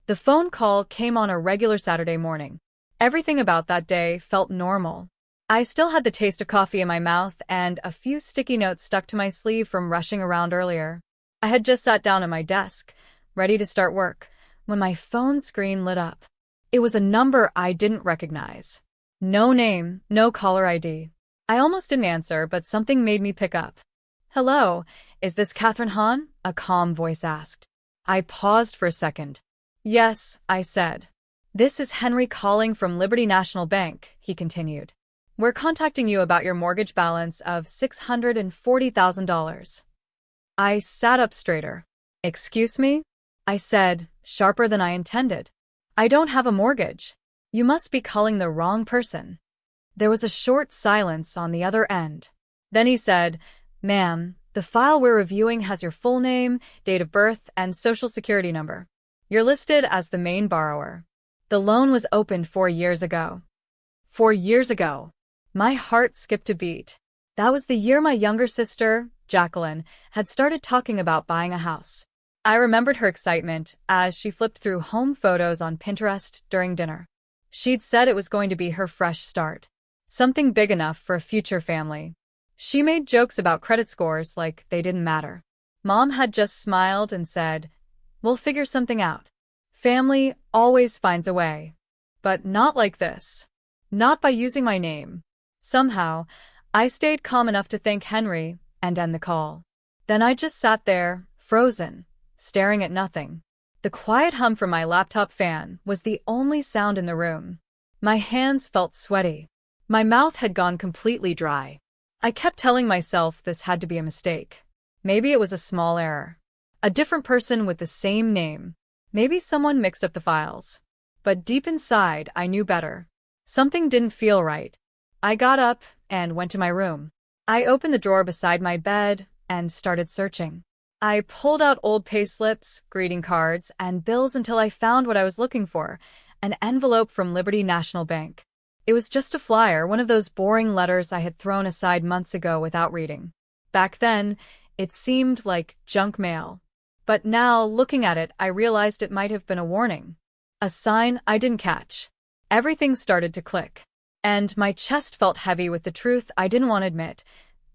The phone call came on a regular Saturday morning. Everything about that day felt normal. I still had the taste of coffee in my mouth and a few sticky notes stuck to my sleeve from rushing around earlier. I had just sat down at my desk, ready to start work, when my phone screen lit up. It was a number I didn't recognize. No name, no caller ID. I almost didn't answer, but something made me pick up. "Hello, is this Catherine Hahn?" a calm voice asked. I paused for a second. "Yes," I said. "This is Henry calling from Liberty National Bank," he continued. "We're contacting you about your mortgage balance of $640,000. I sat up straighter. "Excuse me?" I said, sharper than I intended. "I don't have a mortgage. You must be calling the wrong person." There was a short silence on the other end. Then he said, "Ma'am, the file we're reviewing has your full name, date of birth, and social security number. You're listed as the main borrower. The loan was opened 4 years ago." 4 years ago. My heart skipped a beat. That was the year my younger sister, Jacqueline, had started talking about buying a house. I remembered her excitement as she flipped through home photos on Pinterest during dinner. She'd said it was going to be her fresh start. Something big enough for a future family. She made jokes about credit scores like they didn't matter. Mom had just smiled and said, "We'll figure something out. Family always finds a way." But not like this. Not by using my name. Somehow, I stayed calm enough to thank Henry and end the call. Then I just sat there, frozen, staring at nothing. The quiet hum from my laptop fan was the only sound in the room. My hands felt sweaty. My mouth had gone completely dry. I kept telling myself this had to be a mistake. Maybe it was a small error. A different person with the same name. Maybe someone mixed up the files. But deep inside, I knew better. Something didn't feel right. I got up and went to my room. I opened the drawer beside my bed and started searching. I pulled out old payslips, greeting cards, and bills until I found what I was looking for, an envelope from Liberty National Bank. It was just a flyer, one of those boring letters I had thrown aside months ago without reading. Back then, it seemed like junk mail. But now, looking at it, I realized it might have been a warning. A sign I didn't catch. Everything started to click. And my chest felt heavy with the truth I didn't want to admit.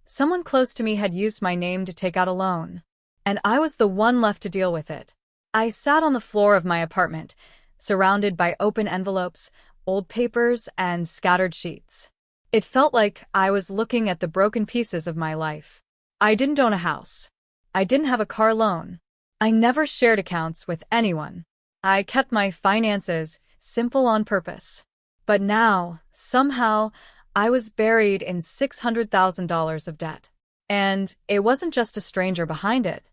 Someone close to me had used my name to take out a loan. And I was the one left to deal with it. I sat on the floor of my apartment, surrounded by open envelopes, old papers, and scattered sheets. It felt like I was looking at the broken pieces of my life. I didn't own a house. I didn't have a car loan. I never shared accounts with anyone. I kept my finances simple on purpose. But now, somehow, I was buried in $600,000 of debt. And it wasn't just a stranger behind it.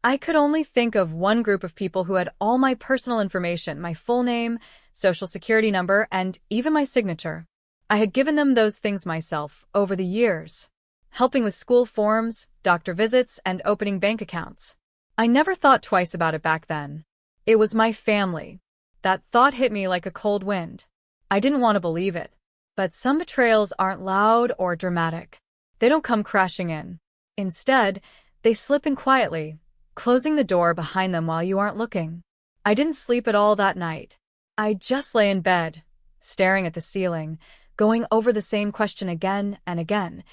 I could only think of one group of people who had all my personal information, my full name, social security number, and even my signature. I had given them those things myself over the years, helping with school forms, doctor visits, and opening bank accounts. I never thought twice about it back then. It was my family. That thought hit me like a cold wind. I didn't want to believe it. But some betrayals aren't loud or dramatic. They don't come crashing in. Instead, they slip in quietly, closing the door behind them while you aren't looking. I didn't sleep at all that night. I just lay in bed, staring at the ceiling, going over the same question again and again.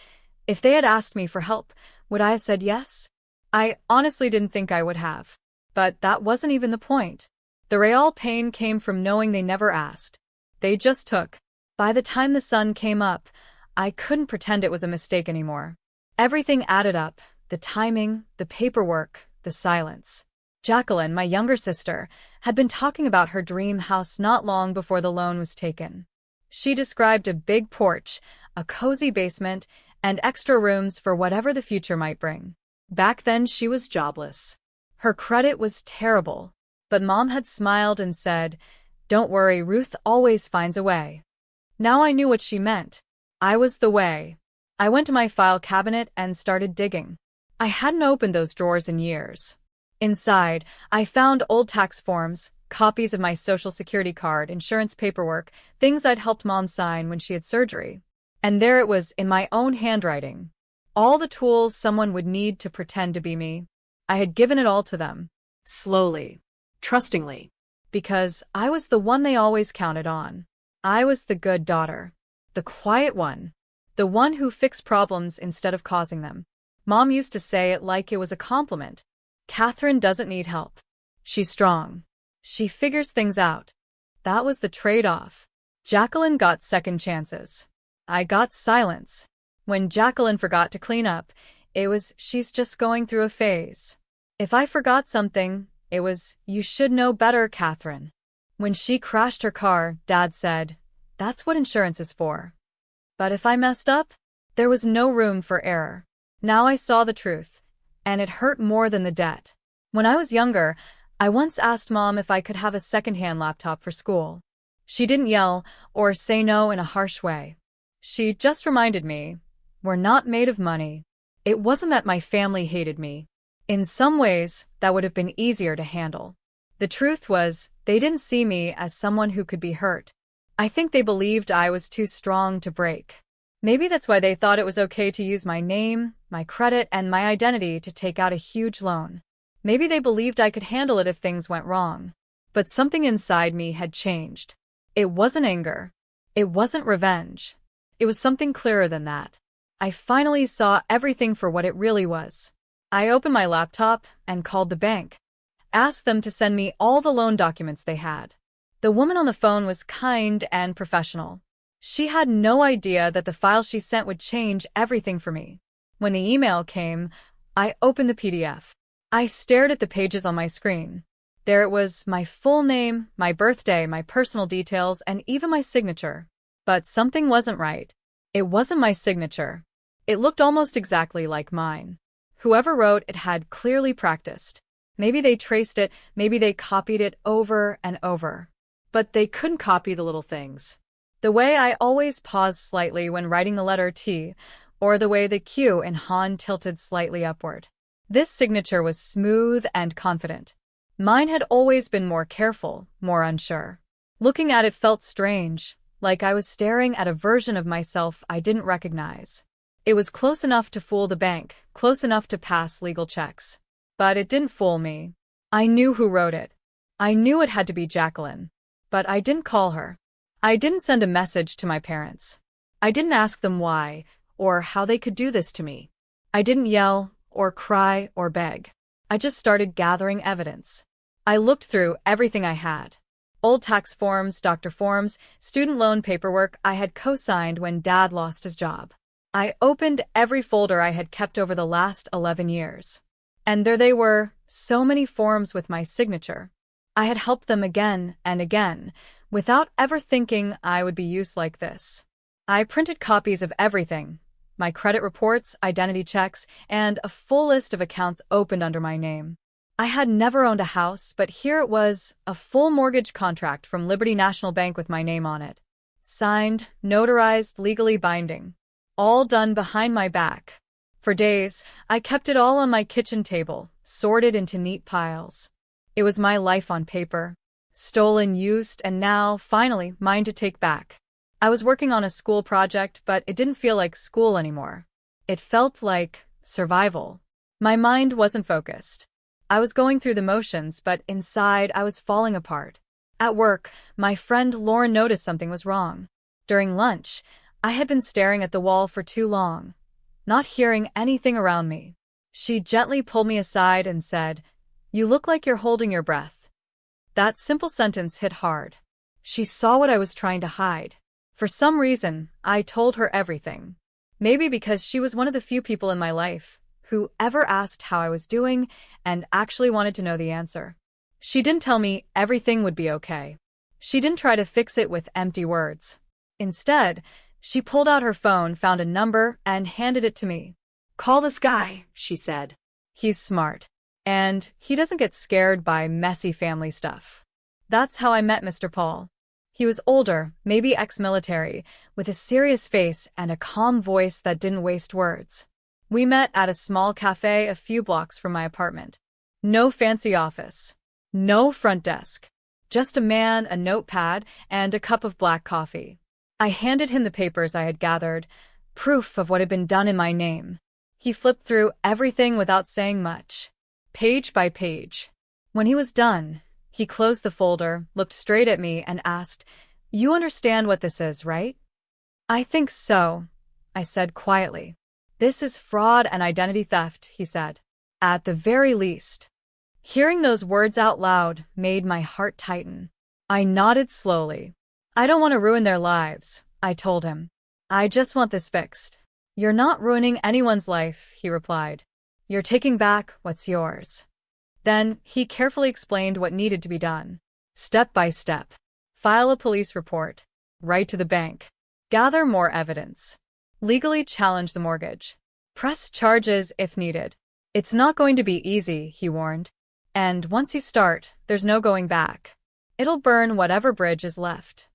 If they had asked me for help, would I have said yes? I honestly didn't think I would have. But that wasn't even the point. The real pain came from knowing they never asked. They just took. By the time the sun came up, I couldn't pretend it was a mistake anymore. Everything added up, the timing, the paperwork, the silence. Jacqueline, my younger sister, had been talking about her dream house not long before the loan was taken. She described a big porch, a cozy basement, and extra rooms for whatever the future might bring. Back then, she was jobless. Her credit was terrible, but Mom had smiled and said, "Don't worry, Ruth always finds a way." Now I knew what she meant. I was the way. I went to my file cabinet and started digging. I hadn't opened those drawers in years. Inside, I found old tax forms, copies of my social security card, insurance paperwork, things I'd helped Mom sign when she had surgery. And there it was in my own handwriting. All the tools someone would need to pretend to be me. I had given it all to them. Slowly. Trustingly. because I was the one they always counted on. I was the good daughter. The quiet one. The one who fixed problems instead of causing them. Mom used to say it like it was a compliment. Catherine doesn't need help. She's strong. She figures things out. That was the trade-off. Jacqueline got second chances. I got silence. When Jacqueline forgot to clean up, it was, she's just going through a phase. If I forgot something, it was, you should know better, Catherine. When she crashed her car, Dad said, that's what insurance is for. But if I messed up, there was no room for error. Now I saw the truth, and it hurt more than the debt. When I was younger, I once asked Mom if I could have a second-hand laptop for school. She didn't yell or say no in a harsh way. She just reminded me, we're not made of money. It wasn't that my family hated me. In some ways, that would have been easier to handle. The truth was, they didn't see me as someone who could be hurt. I think they believed I was too strong to break. Maybe that's why they thought it was okay to use my name, my credit, and my identity to take out a huge loan. Maybe they believed I could handle it if things went wrong. But something inside me had changed. It wasn't anger. It wasn't revenge. It was something clearer than that. I finally saw everything for what it really was. I opened my laptop and called the bank. Asked them to send me all the loan documents they had. The woman on the phone was kind and professional. She had no idea that the file she sent would change everything for me. When the email came, I opened the PDF. I stared at the pages on my screen. There it was, my full name, my birthday, my personal details, and even my signature. But something wasn't right. It wasn't my signature. It looked almost exactly like mine. Whoever wrote it had clearly practiced. Maybe they traced it, maybe they copied it over and over. But they couldn't copy the little things. The way I always paused slightly when writing the letter T, or the way the Q in Han tilted slightly upward. This signature was smooth and confident. Mine had always been more careful, more unsure. Looking at it felt strange, like I was staring at a version of myself I didn't recognize. It was close enough to fool the bank, close enough to pass legal checks. But it didn't fool me. I knew who wrote it. I knew it had to be Jacqueline. But I didn't call her. I didn't send a message to my parents. I didn't ask them why, or how they could do this to me. I didn't yell, or cry, or beg. I just started gathering evidence. I looked through everything I had. Old tax forms, doctor forms, student loan paperwork I had co-signed when Dad lost his job. I opened every folder I had kept over the last 11 years. And there they were, so many forms with my signature. I had helped them again and again, without ever thinking I would be used like this. I printed copies of everything, my credit reports, identity checks, and a full list of accounts opened under my name. I had never owned a house, but here it was, a full mortgage contract from Liberty National Bank with my name on it. Signed, notarized, legally binding. All done behind my back. For days, I kept it all on my kitchen table, sorted into neat piles. It was my life on paper. Stolen, used, and now, finally, mine to take back. I was working on a school project, but it didn't feel like school anymore. It felt like survival. My mind wasn't focused. I was going through the motions, but inside I was falling apart. At work, my friend Lauren noticed something was wrong. During lunch, I had been staring at the wall for too long, not hearing anything around me. She gently pulled me aside and said, "You look like you're holding your breath." That simple sentence hit hard. She saw what I was trying to hide. For some reason, I told her everything. Maybe because she was one of the few people in my life who ever asked how I was doing and actually wanted to know the answer. She didn't tell me everything would be okay. She didn't try to fix it with empty words. Instead, she pulled out her phone, found a number, and handed it to me. "Call this guy," she said. "He's smart. And he doesn't get scared by messy family stuff." That's how I met Mr. Paul. He was older, maybe ex-military, with a serious face and a calm voice that didn't waste words. We met at a small cafe a few blocks from my apartment. No fancy office. No front desk. Just a man, a notepad, and a cup of black coffee. I handed him the papers I had gathered, proof of what had been done in my name. He flipped through everything without saying much, page by page. When he was done, He closed the folder, looked straight at me, and asked, "You understand what this is, right?" "I think so," I said quietly. "This is fraud and identity theft," he said. "At the very least." Hearing those words out loud made my heart tighten. I nodded slowly. "I don't want to ruin their lives," I told him. "I just want this fixed." "You're not ruining anyone's life," he replied. "You're taking back what's yours." Then he carefully explained what needed to be done. Step by step. File a police report. Write to the bank. Gather more evidence. Legally challenge the mortgage. Press charges if needed. "It's not going to be easy," he warned. "And once you start, there's no going back. It'll burn whatever bridge is left."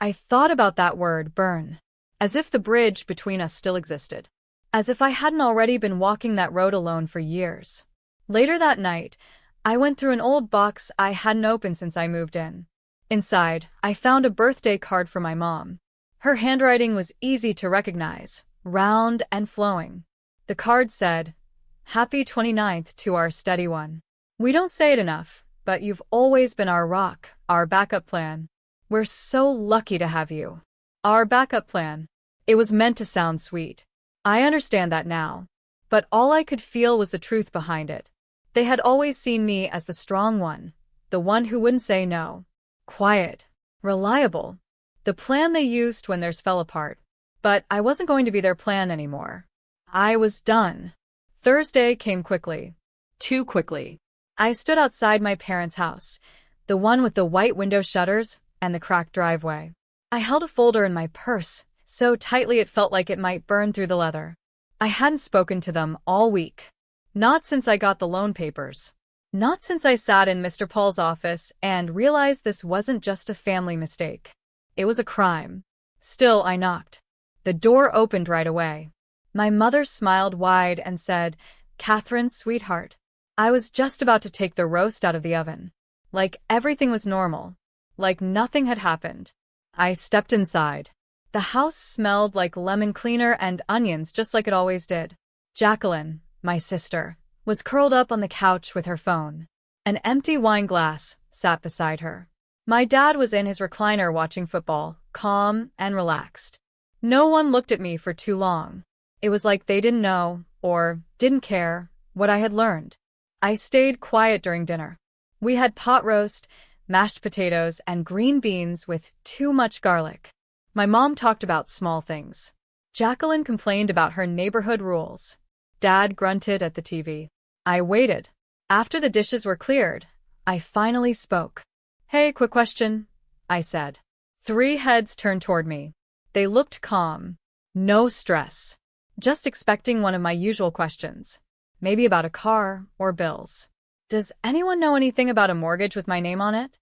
I thought about that word, burn, as if the bridge between us still existed. As if I hadn't already been walking that road alone for years. Later that night, I went through an old box I hadn't opened since I moved in. Inside, I found a birthday card from my mom. Her handwriting was easy to recognize, round and flowing. The card said, "Happy 29th to our steady one. We don't say it enough, but you've always been our rock, our backup plan. We're so lucky to have you." Our backup plan. It was meant to sound sweet. I understand that now. But all I could feel was the truth behind it. They had always seen me as the strong one, the one who wouldn't say no. Quiet. Reliable. The plan they used when theirs fell apart. But I wasn't going to be their plan anymore. I was done. Thursday came quickly. Too quickly. I stood outside my parents' house, the one with the white window shutters and the cracked driveway. I held a folder in my purse, so tightly it felt like it might burn through the leather. I hadn't spoken to them all week. Not since I got the loan papers. Not since I sat in Mr. Paul's office and realized this wasn't just a family mistake. It was a crime. Still, I knocked. The door opened right away. My mother smiled wide and said, "Catherine, sweetheart." I was just about to take the roast out of the oven. Like everything was normal. Like nothing had happened. I stepped inside. The house smelled like lemon cleaner and onions just like it always did. Jacqueline, my sister, was curled up on the couch with her phone. An empty wine glass sat beside her. My dad was in his recliner watching football, calm and relaxed. No one looked at me for too long. It was like they didn't know, or didn't care, what I had learned. I stayed quiet during dinner. We had pot roast, mashed potatoes, and green beans with too much garlic. My mom talked about small things. Jacqueline complained about her neighborhood rules. Dad grunted at the TV. I waited. After the dishes were cleared, I finally spoke. "Hey, quick question," I said. 3 heads turned toward me. They looked calm. No stress. Just expecting one of my usual questions. Maybe about a car or bills. "Does anyone know anything about a mortgage with my name on it?"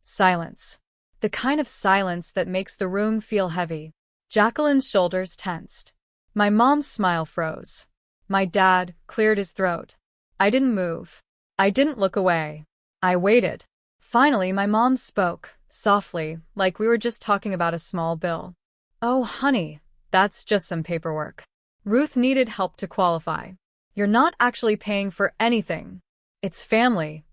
Silence. The kind of silence that makes the room feel heavy. Jacqueline's shoulders tensed. My mom's smile froze. My dad cleared his throat. I didn't move. I didn't look away. I waited. Finally, my mom spoke, softly, like we were just talking about a small bill. "Oh, honey, that's just some paperwork. Ruth needed help to qualify. You're not actually paying for anything. It's family."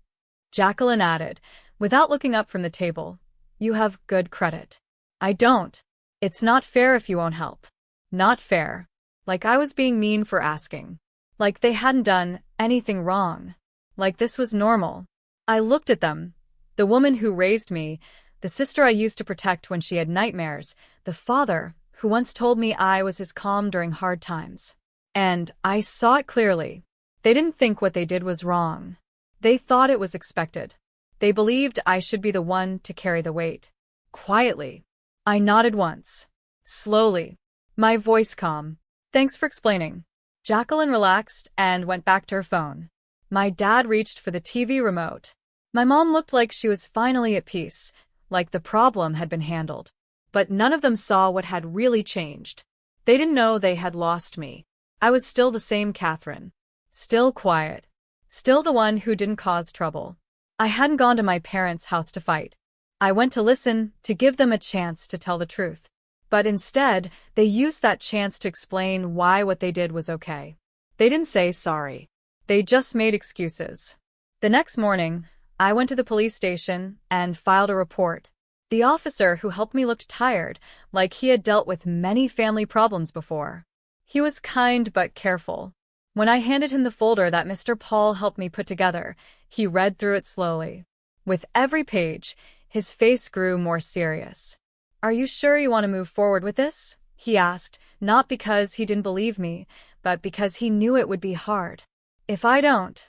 Jacqueline added, without looking up from the table, "You have good credit." "I don't. It's not fair if you won't help." Not fair. Like I was being mean for asking. Like they hadn't done anything wrong. Like this was normal. I looked at them. The woman who raised me, the sister I used to protect when she had nightmares, the father who once told me I was his calm during hard times. And I saw it clearly. They didn't think what they did was wrong. They thought it was expected. They believed I should be the one to carry the weight. Quietly. I nodded once. Slowly. My voice calm. "Thanks for explaining." Jacqueline relaxed and went back to her phone. My dad reached for the TV remote. My mom looked like she was finally at peace, like the problem had been handled. But none of them saw what had really changed. They didn't know they had lost me. I was still the same Catherine. Still quiet. Still the one who didn't cause trouble. I hadn't gone to my parents' house to fight. I went to listen, to give them a chance to tell the truth. But instead, they used that chance to explain why what they did was okay. They didn't say sorry. They just made excuses. The next morning, I went to the police station and filed a report. The officer who helped me looked tired, like he had dealt with many family problems before. He was kind but careful. When I handed him the folder that Mr. Paul helped me put together, he read through it slowly. With every page, his face grew more serious. "Are you sure you want to move forward with this?" he asked, not because he didn't believe me, but because he knew it would be hard. "If I don't,"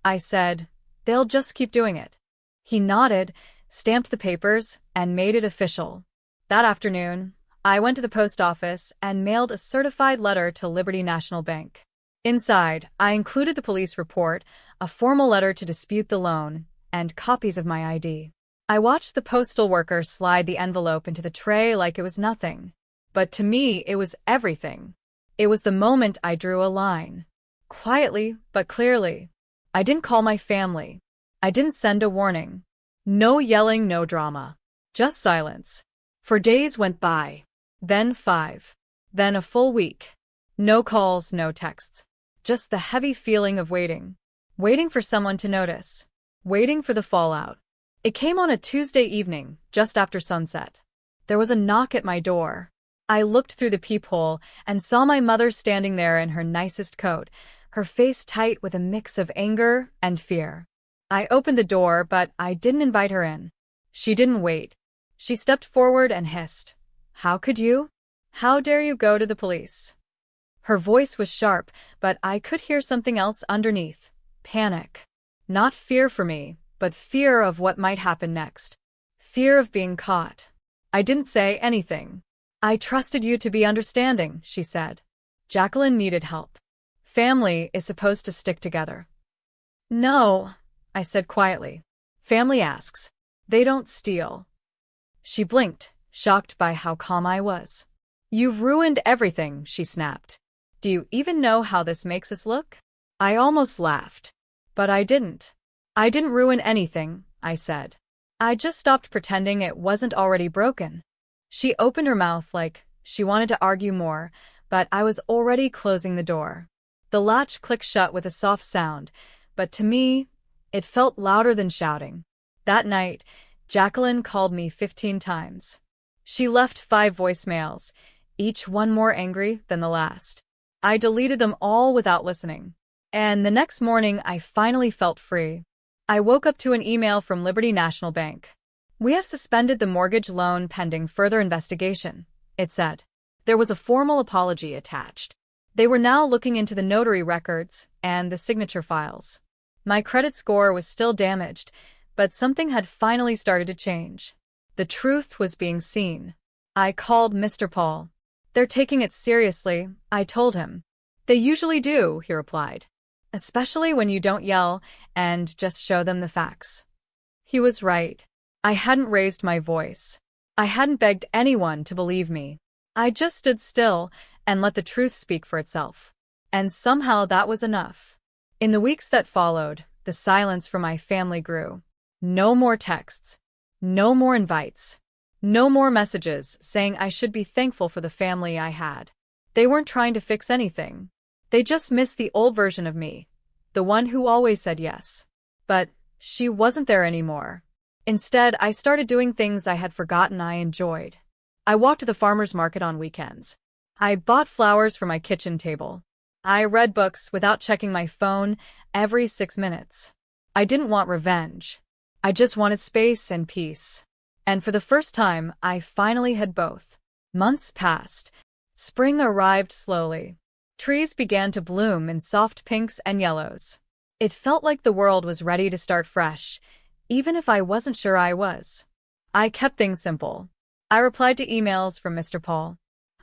I said, "they'll just keep doing it." He nodded, stamped the papers, and made it official. That afternoon, I went to the post office and mailed a certified letter to Liberty National Bank. Inside, I included the police report, a formal letter to dispute the loan, and copies of my ID. I watched the postal worker slide the envelope into the tray like it was nothing. But to me, it was everything. It was the moment I drew a line. Quietly, but clearly. I didn't call my family. I didn't send a warning. No yelling, no drama. Just silence. For days went by. Then 5. Then a full week. No calls, no texts. Just the heavy feeling of waiting. Waiting for someone to notice. Waiting for the fallout. It came on a Tuesday evening, just after sunset. There was a knock at my door. I looked through the peephole and saw my mother standing there in her nicest coat, her face tight with a mix of anger and fear. I opened the door, but I didn't invite her in. She didn't wait. She stepped forward and hissed, "How could you? How dare you go to the police?" Her voice was sharp, but I could hear something else underneath. Panic. Not fear for me, but fear of what might happen next. Fear of being caught. I didn't say anything. "I trusted you to be understanding," she said. "Jacqueline needed help. Family is supposed to stick together." "No," I said quietly. "Family asks. They don't steal." She blinked, shocked by how calm I was. "You've ruined everything," she snapped. "Do you even know how this makes us look?" I almost laughed. But I didn't. "I didn't ruin anything," I said. "I just stopped pretending it wasn't already broken." She opened her mouth like she wanted to argue more, but I was already closing the door. The latch clicked shut with a soft sound, but to me, it felt louder than shouting. That night, Jacqueline called me 15 times. She left 5 voicemails, each one more angry than the last. I deleted them all without listening. And the next morning, I finally felt free. I woke up to an email from Liberty National Bank. "We have suspended the mortgage loan pending further investigation," it said. There was a formal apology attached. They were now looking into the notary records and the signature files. My credit score was still damaged, but something had finally started to change. The truth was being seen. I called Mr. Paul. "They're taking it seriously," I told him. "They usually do," he replied. "Especially when you don't yell and just show them the facts." He was right. I hadn't raised my voice. I hadn't begged anyone to believe me. I just stood still and let the truth speak for itself. And somehow that was enough. In the weeks that followed, the silence from my family grew. No more texts. No more invites. No more messages saying I should be thankful for the family I had. They weren't trying to fix anything. They just missed the old version of me, the one who always said yes. But she wasn't there anymore. Instead, I started doing things I had forgotten I enjoyed. I walked to the farmer's market on weekends. I bought flowers for my kitchen table. I read books without checking my phone every 6 minutes. I didn't want revenge. I just wanted space and peace. And for the first time, I finally had both. Months passed. Spring arrived slowly. Trees began to bloom in soft pinks and yellows. It felt like the world was ready to start fresh, even if I wasn't sure I was. I kept things simple. I replied to emails from Mr. Paul.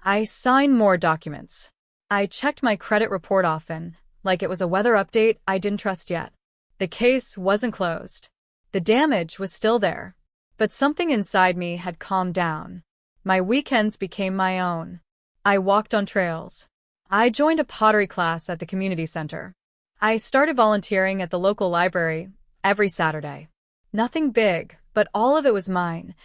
I signed more documents. I checked my credit report often, like it was a weather update I didn't trust yet. The case wasn't closed. The damage was still there. But something inside me had calmed down. My weekends became my own. I walked on trails. I joined a pottery class at the community center. I started volunteering at the local library every Saturday. Nothing big, but all of it was mine.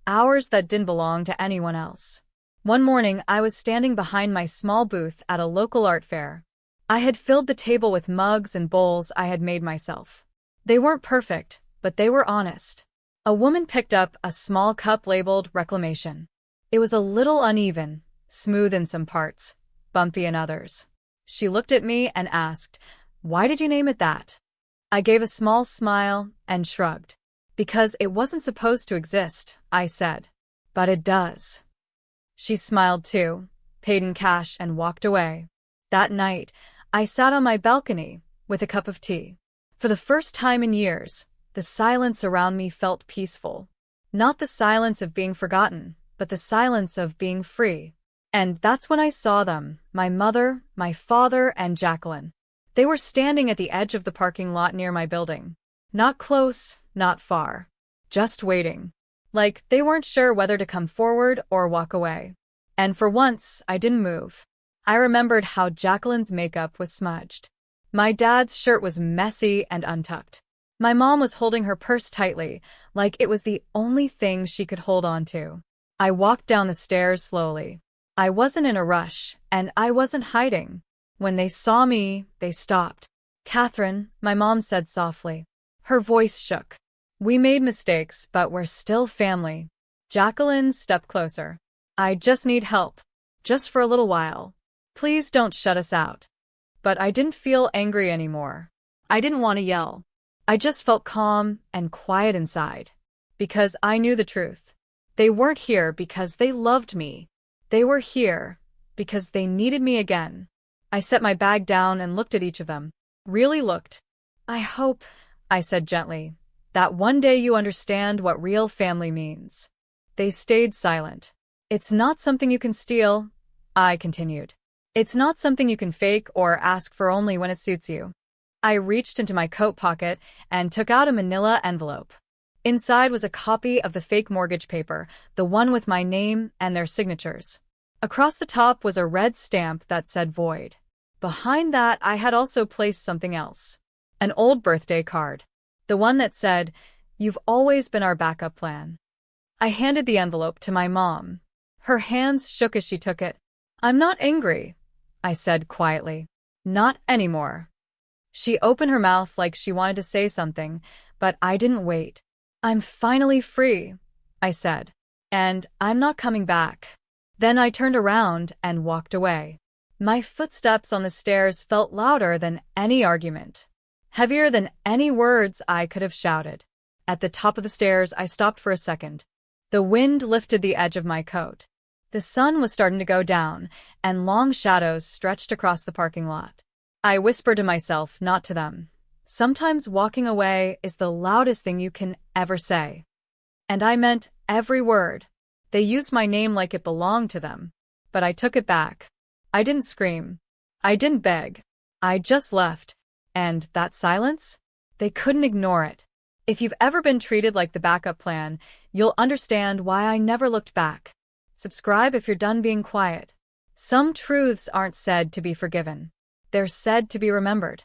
Hours that didn't belong to anyone else. One morning, I was standing behind my small booth at a local art fair. I had filled the table with mugs and bowls I had made myself. They weren't perfect, but they were honest. A woman picked up a small cup labeled Reclamation. It was a little uneven, smooth in some parts, bumpy in others. She looked at me and asked, "Why did you name it that?" I gave a small smile and shrugged. "Because it wasn't supposed to exist," I said. "But it does." She smiled too, paid in cash, and walked away. That night, I sat on my balcony with a cup of tea. For the first time in years, the silence around me felt peaceful. Not the silence of being forgotten, but the silence of being free. And that's when I saw them, my mother, my father, and Jacqueline. They were standing at the edge of the parking lot near my building. Not close, not far. Just waiting. Like they weren't sure whether to come forward or walk away. And for once, I didn't move. I remembered how Jacqueline's makeup was smudged. My dad's shirt was messy and untucked. My mom was holding her purse tightly, like it was the only thing she could hold on to. I walked down the stairs slowly. I wasn't in a rush, and I wasn't hiding. When they saw me, they stopped. "Catherine," my mom said softly. Her voice shook. "We made mistakes, but we're still family." Jacqueline stepped closer. "I just need help. Just for a little while. Please don't shut us out." But I didn't feel angry anymore. I didn't want to yell. I just felt calm and quiet inside. Because I knew the truth. They weren't here because they loved me. They were here because they needed me again. I set my bag down and looked at each of them. Really looked. "I hope," I said gently, "that one day you understand what real family means." They stayed silent. "It's not something you can steal," I continued. "It's not something you can fake or ask for only when it suits you." I reached into my coat pocket and took out a manila envelope. Inside was a copy of the fake mortgage paper, the one with my name and their signatures. Across the top was a red stamp that said void. Behind that, I had also placed something else. An old birthday card. The one that said, "You've always been our backup plan." I handed the envelope to my mom. Her hands shook as she took it. "I'm not angry," I said quietly. "Not anymore." She opened her mouth like she wanted to say something, but I didn't wait. "I'm finally free," I said. "And I'm not coming back." Then I turned around and walked away. My footsteps on the stairs felt louder than any argument. Heavier than any words I could have shouted. At the top of the stairs, I stopped for a second. The wind lifted the edge of my coat. The sun was starting to go down, and long shadows stretched across the parking lot. I whispered to myself, not to them. Sometimes walking away is the loudest thing you can ever say. And I meant every word. They used my name like it belonged to them. But I took it back. I didn't scream. I didn't beg. I just left. And that silence? They couldn't ignore it. If you've ever been treated like the backup plan, you'll understand why I never looked back. Subscribe if you're done being quiet. Some truths aren't said to be forgiven. They're said to be remembered.